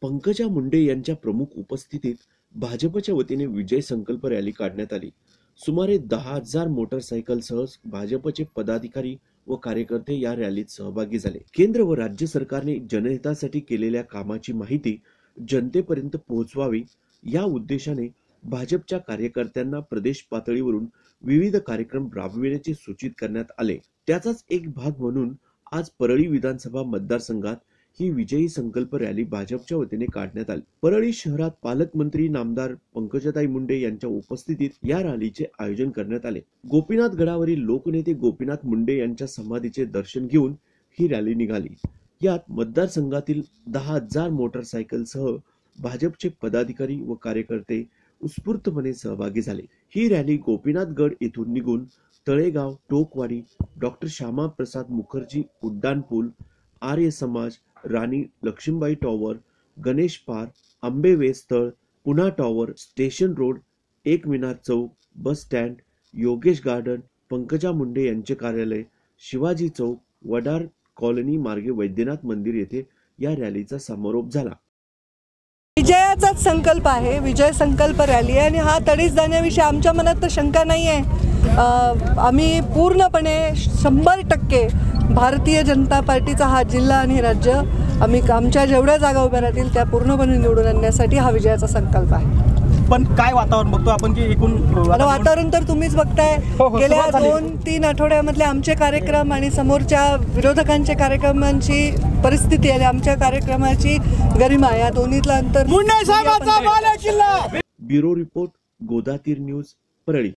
पंकजा मुंडे यांच्या प्रमुख उपस्थितीत भाजपच्या वतीने विजय संकल्प रॅली काढण्यात आली। सुमारे 10,000 मोटरसायकलसह भाजपचे पदाधिकारी व कार्यकर्ते या रॅलीत सहभागी झाले। केंद्र व राज्य सरकारने जनहितासाठी केलेल्या कामाची माहिती जनतेपर्यंत पोहोचवावी या उद्देशाने भाजपच्या कार्यकर्त्यांना प्रदेश पातळीवरून विविध कार्यक्रम राबविण्याचे सूचित करण्यात आले। त्याचाच एक भाग म्हणून आज परळी विधानसभा मतदारसंघात ही विजयी संकल्प रॅली भाजपच्या वतीने काढण्यात आली। परळी शहरात पालकमंत्री नामदार पंकजाताई मुंडे यांच्या उपस्थितीत या रॅलीचे आयोजन करण्यात आले। गोपीनाथ गडावरील लोकनेते गोपीनाथ मुंडे यांच्या समाधीचे दर्शन घेऊन ही रॅली निघाली। यात मतदारसंघातील 10,000 मोटरसायकलसह भाजपचे पदाधिकारी व कार्यकर्ते उत्स्फूर्तपणे सहभागी झाले। ही रॅली गोपीनाथ गड येथून निघून तळेगाव, टोकवाडी, डॉक्टर श्यामाप्रसाद मुखर्जी उड्डाण पूल, आर्य समाज, राणी लक्ष्मीबाई टॉवर, गणेश पार्क, आंबेवे स्थळ, Puna tower, station road, Ek Minar Chowk, bus stand, Yogesh garden, Pankaja Munde यांचे कार्यालय, शिवाजी चौक, वडार कॉलनी मार्गे वैद्यनाथ मंदिर येथे या रॅलीचा समारोप झाला। विजयाचाच संकल्प आहे, विजय संकल्प रॅली आहे आणि हा तडीस जाण्याविषयी आमच्या मनात तर शंका नाही आहे। आम्ही पूर्णपणे 100% भारतीय जनता पार्टीचा हा जिल्हा आणि राज्य आम्ही आमच्या जेवढ्या जागा उभ्या राहतील त्या पूर्णपणे निवडून आणण्यासाठी हा विजयाचा संकल्प आहे। पण काय वातावरण बघतो आपण की एकूण वातावरण तर तुम्हीच बघताय। गेल्या 2-3 आठवड्यामधले आमचे कार्यक्रम आणि समोरच्या विरोधकांच्या कार्यक्रमांची परिस्थिती आणि आमच्या कार्यक्रमाची गरिमा या दोन्हीतलं अंतर। मुंडे साहेबांचा बालेकिल्ला। Bureau report, Godatir news, Parli.